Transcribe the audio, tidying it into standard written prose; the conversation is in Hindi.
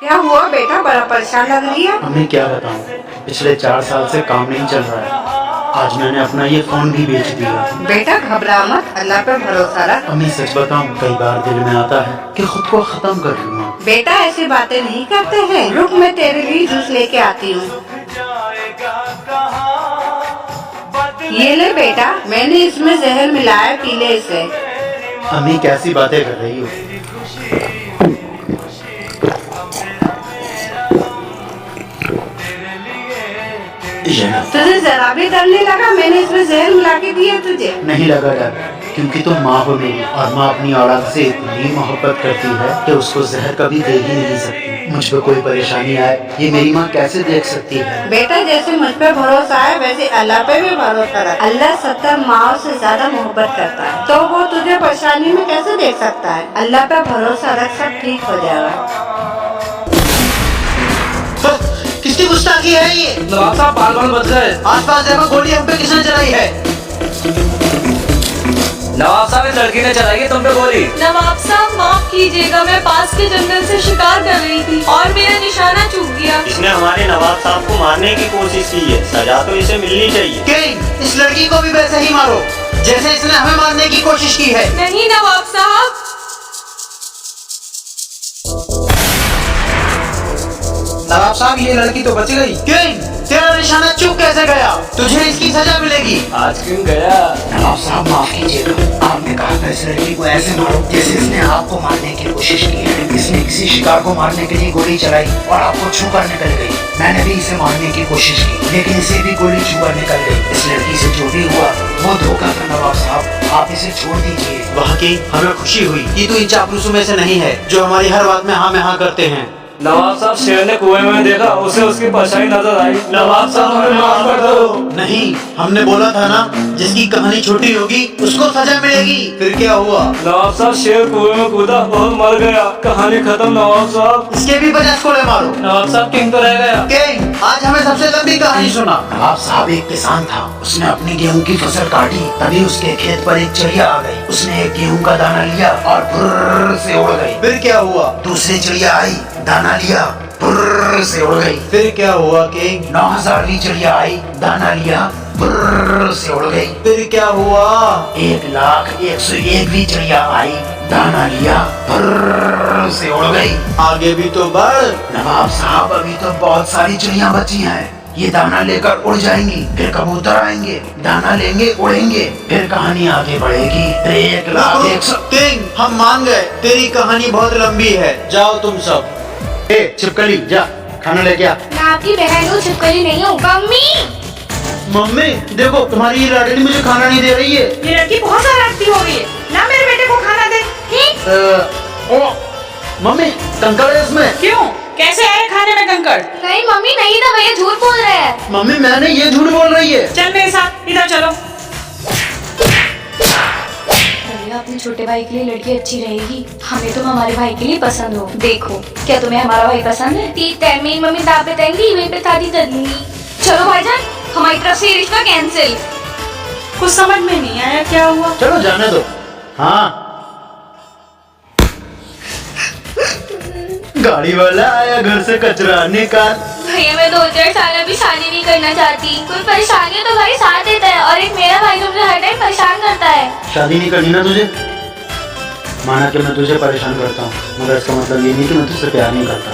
क्या हुआ बेटा, बड़ा परेशान लग रही है। हमें क्या बताऊं, पिछले 4 साल से काम नहीं चल रहा है। आज मैंने अपना ये फोन भी बेच दिया। बेटा घबरा मत, अल्लाह पे भरोसा रख। अम्मी सच बताऊं, कई बार दिल में आता है कि खुद को खत्म कर लूं। बेटा ऐसी बातें नहीं करते हैं, रुक मैं तेरे लिए जूस लेके आती हूँ। ये ले बेटा, मैंने इसमें जहर मिलाया, पी ले इसे। अम्मी कैसी बातें कर रही हो। तुझे जरा भी डर नहीं लगा? मैंने इसमें जहर मिला के दिया तुझे। नहीं लगा डर, क्योंकि तुम माँ हो मेरी, और माँ अपनी औलाद से इतनी मोहब्बत करती है कि उसको जहर कभी दे ही नहीं सकती। मुझ पर कोई परेशानी आए ये मेरी माँ कैसे देख सकती है। बेटा जैसे मुझ पे भरोसा है वैसे अल्लाह पे भी भरोसा रख। अल्लाह 70 माँ से ज्यादा मोहब्बत करता है, तो वो तुझे परेशानी में कैसे देख सकता है। अल्लाह पे भरोसा रख, सब ठीक हो जाएगा। किसकी गुस्ताखी है ये? नवाब साहब बाल बाल बच गए। आसपास देखो, गोली हम पे किसने चलाई है? नवाब साहब इस लड़की ने चलाई है तुम पे गोली। नवाब साहब माफ कीजिएगा, मैं पास के जंगल से शिकार कर रही थी और मेरा निशाना चूक गया। इसने हमारे नवाब साहब को मारने की कोशिश की है, सजा तो इसे मिलनी चाहिए। किंग, इस लड़की को भी वैसे ही मारो जैसे इसने हमें मारने की कोशिश की है। नहीं नवाब साहब। नवाब साहब, ये लड़की तो बच गई। किंग, तेरा निशाना चूक कैसे गया? तुझे इसकी सजा मिलेगी। आज क्यों गया? नवाब साहब माफ कीजिएगा, आपने कहा था इस लड़की को ऐसे मारो जैसे इसने आपको मारने की कोशिश की है। इसने किसी शिकार को मारने के लिए गोली चलाई और आपको छू कर निकल गई। मैंने भी इसे मारने की कोशिश की, लेकिन इसे भी गोली छू कर निकल गई। इस लड़की से जो भी हुआ वो धोखा था नवाब साहब, आप इसे छोड़ दीजिए। वाकई हमें खुशी हुई कि तू इन चापलूसों में से नहीं है जो हमारी हर बात में हाँ में हाँ करते हैं। नवाब साहब शेर ने कुएं में देखा, उसे उसकी परछाई नजर आई। नवाब साहब हमें माफ कर दो। नहीं, हमने बोला था ना, जिसकी कहानी छोटी होगी उसको सजा मिलेगी। फिर क्या हुआ? नवाब साहब शेर कुएं में कूदा और मर गया। कहानी खत्म नवाब साहब। इसके भी 50 कोड़े मारो। नवाब साहब किंग तो रह गया। किंग, आज हमें सबसे लंबी कहानी सुना। नवाब साहब एक किसान था, उसने अपनी गेहूं की फसल काटी, तभी उसके खेत पर एक चिड़िया आ गई। उसने एक गेहूं का दाना लिया और फुर्र से उड़ गई। फिर क्या हुआ? दूसरी चिड़िया आई, दाना लिया, फुर्र से उड़ गई। फिर क्या हुआ किंग? 9000वीं चिड़िया आई, दाना लिया, फुर्र से उड़ गई। फिर क्या हुआ? 1,01,101वीं चिड़िया आई, दाना लिया, फुर्र से उड़ गई। आगे भी तो बढ़। नवाब साहब अभी तो बहुत सारी चिड़िया बची हैं। ये दाना लेकर उड़ जाएंगी, फिर कबूतर आएंगे, दाना लेंगे, उड़ेंगे, फिर कहानी आगे बढ़ेगी। 1,01,100। किंग, हम मान गए, तेरी कहानी बहुत लंबी है। जाओ तुम सब। छिपकली जा खाना लेके आ। मैं आपकी बहन हूँ, छिपकली नहीं हूँ। मम्मी, मम्मी देखो, तुम्हारी ये लाडली मुझे खाना नहीं दे रही है। ये लड़की बहुत शरारती हो गई है ना, मेरे बेटे को खाना दे। मम्मी कंकड़ है इसमें। क्यों, कैसे आए खाने में कंकड़? नहीं मम्मी नहीं था, भैया झूठ बोल रहे हैं। मम्मी मैंने ये झूठ बोल रही है। चल मेरे साथ, इधर चलो। भैया अपने छोटे भाई के लिए लड़की अच्छी रहेगी, हमें तुम हमारे भाई के लिए पसंद हो। देखो क्या तुम्हें हमारा भाई पसंद है? ठीक है, मेरी मम्मी दाव पे देंगी, वहीं पे शादी कर लूंगी। चलो भाईजान, हमारी तरफ से ये रिश्ता कैंसिल। कुछ समझ में नहीं आया क्या हुआ। चलो जाने दो। हाँ, गाड़ी वाला आया घर से कचरा निकाल। भैया मैं 2-4 साल अभी शादी नहीं करना चाहती। कोई परेशानी है तो भाई साथ देता है, और एक मेरा भाई जो मुझे हर टाइम परेशान करता है। शादी नहीं करनी ना तुझे? माना कि मैं तुझे परेशान करता हूँ, मगर इसका मतलब ये नहीं कि मैं तुझसे प्यार नहीं करता।